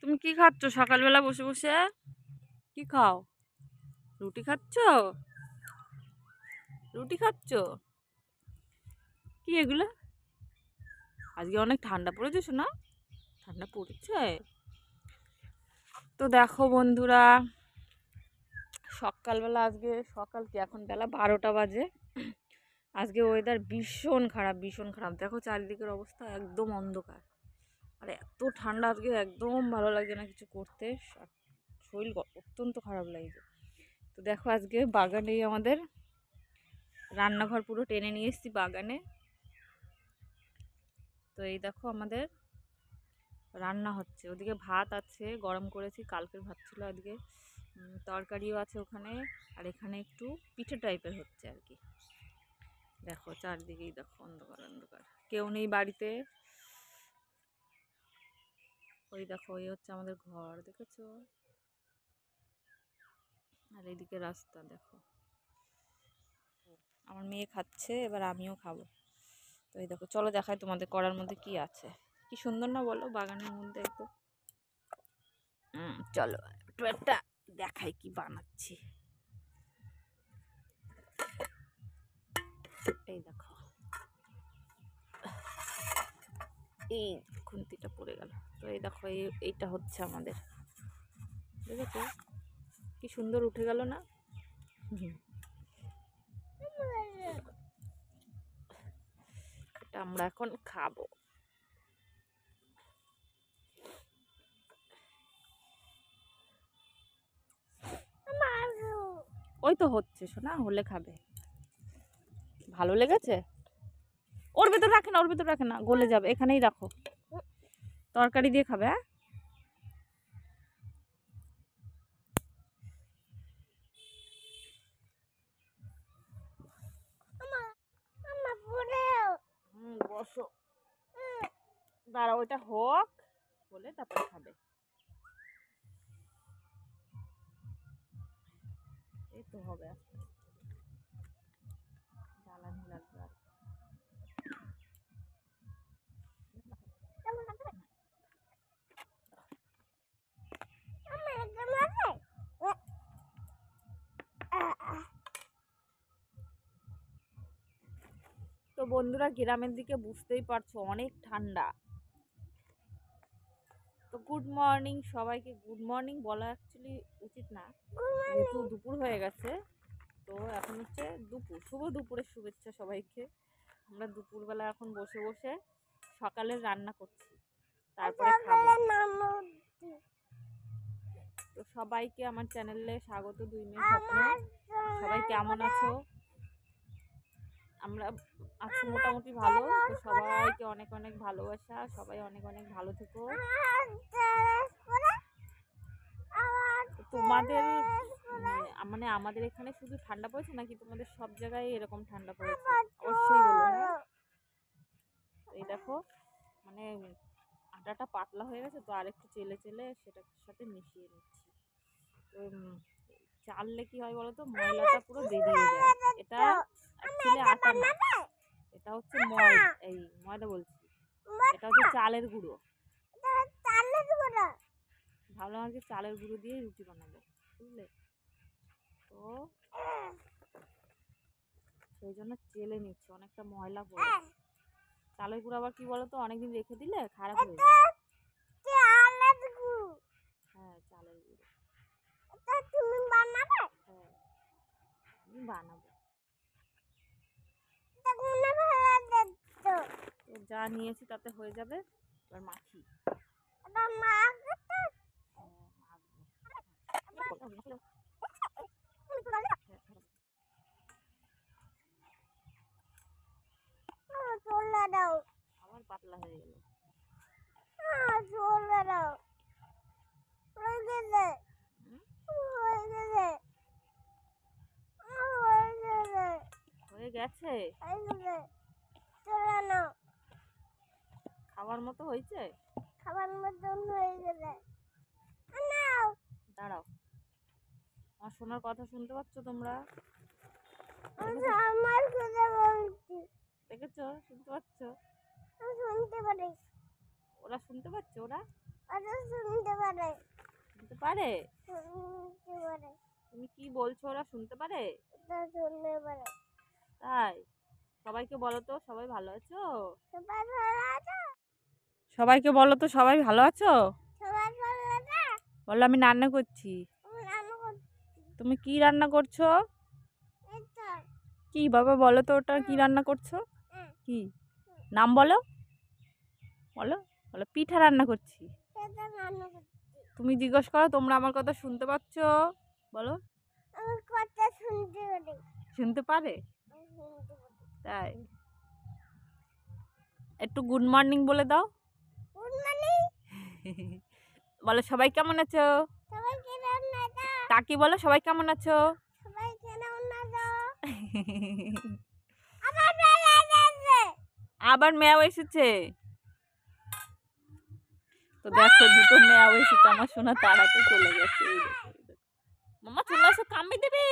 তুমি কি খাচ্ছ সকালবেলা বসে বসে? কি খাও? রুটি খাচ্ছ? রুটি খাচ্ছ? কি এগুলো? আজকে অনেক ঠান্ডা পড়েছে শোনা। ঠান্ডা পড়েছে। তো দেখো বন্ধুরা, সকালবেলা আজকে সকাল কি এখন বেলা 12টা বাজে। আজকে ওয়েদার ভীষণ খারাপ, ভীষণ খারাপ। দেখো চারিদিকের অবস্থা একদম অন্ধকার। আর এত ঠান্ডা আজকে একদম ভালো লাগছে না কিছু করতে। শরীর অত্যন্ত খারাপ লাগছে। তো দেখো আজকে বাগানেই আমাদের রান্নাঘর পুরো টেনে নিয়ে এসেছি বাগানে। তো এই দেখো আমাদের রান্না হচ্ছে। ওদিকে ভাত আছে, গরম করেছি, কালকের ভাত ছিল আজকে। তরকারিও আছে ওখানে। আর এখানে একটু পিঠে টাইপের হচ্ছে আর কি। দেখো চারদিকেই দেখো অন্ধকার অন্ধকার, কেউ নেই বাড়িতে। ওই দেখো ওই হচ্ছে আমাদের ঘর, দেখেছো? আর এইদিকে রাস্তা দেখো। আমার মেয়ে খাচ্ছে, এবার আমিও খাবো। তো এই দেখো, চলো দেখাই তোমাদের করার মধ্যে কি আছে। কি সুন্দর না বলো বাগানের মধ্যে একদম। চলো একটু একটা দেখাই কি বানাচ্ছি। এই দেখো, এই খুন্তিটা পড়ে গেল। তো এই দেখো এইটা হচ্ছে আমাদের, দেখেছো কি সুন্দর উঠে গেল না? এটা আমরা এখন খাবো। ওই তো হচ্ছে শোনা, হলে খাবে। ভালো লেগেছে? ওর ভেতর রাখে না, ওর ভেতর রাখে না, গলে যাবে। এখানেই রাখো, তরকারি দিয়ে খাবে। হ্যাঁ, বসো, দাঁড়াও ওইটা হোক, বলে তারপরে খাবে। এই তো হবে, জ্বালানি লাগবে আর। তো বন্ধুরা, গ্রামের দিকে বুঝতেই পারছো অনেক ঠান্ডা। তো গুড মর্নিং সবাইকে। গুড মর্নিং বলা অ্যাকচুয়ালি উচিত না, যেহেতু দুপুর হয়ে গেছে। তো এখন হচ্ছে দুপুর, শুভ দুপুরের শুভেচ্ছা সবাইকে। আমরা দুপুরবেলা এখন বসে বসে সকালের রান্না করছি, তারপরে খাবো। তো সবাইকে আমার চ্যানেলে স্বাগত। 2 মেয়ে স্বপ্ন। সবাই কেমন আছো? আমরা আছি মোটামুটি ভালো। তো সবাইকে অনেক অনেক ভালোবাসা, সবাই অনেক অনেক ভালো থেকো। তোমাদের মানে আমাদের এখানে শুধু ঠান্ডা পড়েছে নাকি তোমাদের সব জায়গায় এরকম ঠান্ডা পড়েছে? অবশ্যই বলো। হ্যাঁ, এই দেখো মানে আটাটা পাতলা হয়ে গেছে, তো আরেকটু চেলে চেলে সেটার সাথে মিশিয়ে নিচ্ছি। তো চাললে কি হয় বলো তো, ময়লাটা পুরো বেরিয়ে যায়। এটা অ্যাকচুয়ালি আটা না, এটা হচ্ছে এই ময়দা বলছি, এটা হচ্ছে চালের গুঁড়ো। ভালো আগে চালের গুঁড়ো দিয়ে রুটি বানাবো, বুঝলে? তো সেই জন্য চেলে নিচ্ছি, অনেকটা ময়লা পড়ে। চালের গুঁড়ো আবার কি বলতো, অনেকদিন রেখে দিলে খারাপ হয়ে যায়। হ্যাঁ, চালের গুঁড়ো। তুমি বানাবে? হ্যাঁ, আমি বানাবো। তো যা নিয়েছি তাতে হয়ে যাবে। এবার মাখি। আমার পাতলা হয়ে গেল। হয়ে গেছে, খাবার মতো হয়েছে। খাবার মতন হয়ে গেছে। দাঁড়াও, আমার শোনার কথা শুনতে পাচ্ছ তোমরা? দেখেছো? শুনতে পাচ্ছ? শুনতে পারি। ওরা শুনতে পাচ্ছে? ওরা শুনতে পারে? তুমি কি বলছো, ওরা শুনতে পারে? তাই? সবাইকে বলো তো সবাই ভালো আছো? সবাইকে বলো তো সবাই ভালো আছো? বলো আমি রান্না করছি। তুমি কি রান্না করছো? কি বাবা বলো তো ওটা কি রান্না করছো? কি নাম বলো? বলো বলো পিঠা রান্না করছি। তুমি জিজ্ঞেস করো তোমরা আমার কথা শুনতে পাচ্ছ? বলো। শুনতে পারে? তাই? একটু গুড মর্নিং বলে দাও। বলো সবাই কেমন আছো? কাকি বলো সবাই কেমন আছো? আবার মেয়াও এসেছে। তো দেখো দুটো মেয়াও এসেছে, আমার সোনা তাড়াতে চলে গেছে। মামা চলে আসো, কামড়ে দেবে।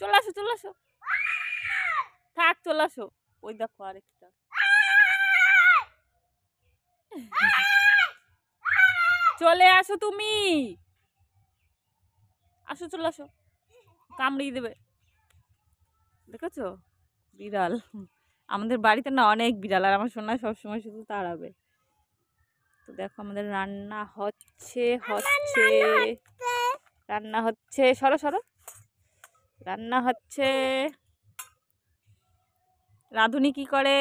চলে আসো চলে আসো, থাক চলে আসো। ওই দেখো আরেকটা। চলে আসো তুমি, আসো চলে আসো, কামড়িয়ে দেবে। দেখেছো বিড়াল, আমাদের বাড়িতে না অনেক বিড়াল, আর আমার সোনা সবসময় শুধু তাড়াবে। তো দেখো আমাদের রান্না হচ্ছে রান্না হচ্ছে, সরো সরো, রান্না হচ্ছে। রাধুনি কি করে?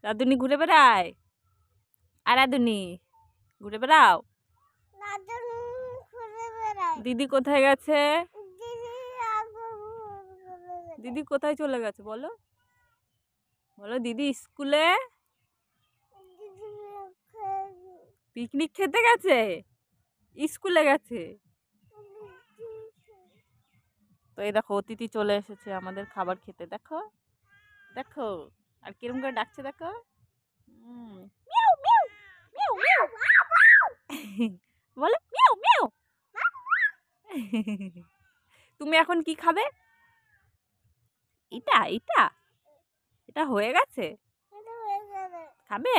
রাধুনি ঘুরে বেড়ায়। আর রাধুনি ঘুরে বেড়াও। দিদি কোথায় গেছে? দিদি কোথায় চলে গেছে বলো? বলো দিদি স্কুলে পিকনিক খেতে গেছে, স্কুলে গেছে। তো এই দেখো অতিথি চলে এসেছে আমাদের খাবার খেতে। দেখো দেখো আর কিরম করে ডাকছে দেখো। বলো মিয়াও মিয়াও। তুমি এখন কি খাবে? এটা এটা এটা হয়ে গেছে, খাবে?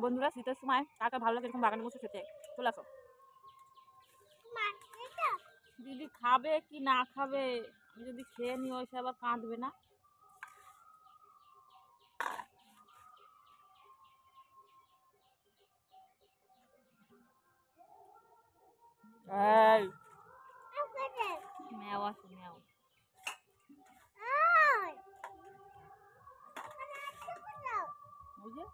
বন্ধুরা শীতের সময় কাকা ভালো লাগে এরকম বাগানে বসে খেতে, চলে আসো। দিদি খাবে কি না খাবে, আমি যদি খেয়ে নিই ওইসে আবার কাঁদবে না। এই ম্যাও আসো ম্যাও। ওই যে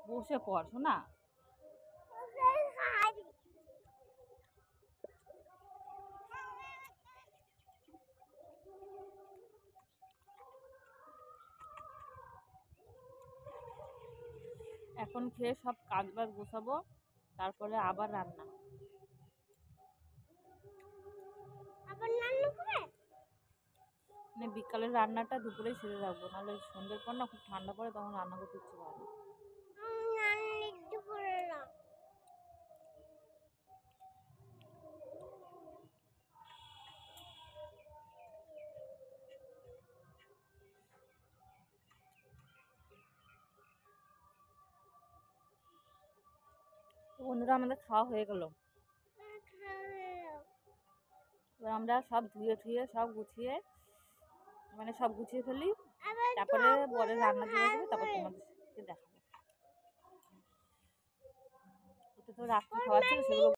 বসে পড়ছো না। এখন খেয়ে সব কাজ বাজ গোছাবো, তারপরে আবার রান্না। মানে বিকালের রান্নাটা দুপুরেই সেরে রাখবো, নাহলে সন্ধ্যের পর না খুব ঠান্ডা পড়ে, তখন রান্না করতে ইচ্ছে করে না। বন্ধুরা আমাদের খাওয়া হয়ে গেল, এবার আমরা সব ধুয়ে ধুয়ে সব গুছিয়ে, মানে সব গুছিয়ে ফেলি, তারপরে পরে রান্না দিয়ে দেবে, তারপর তোমাদেরকে দেখাবো। এটা তো রাত্রে খাওয়া ছিল সেগুলো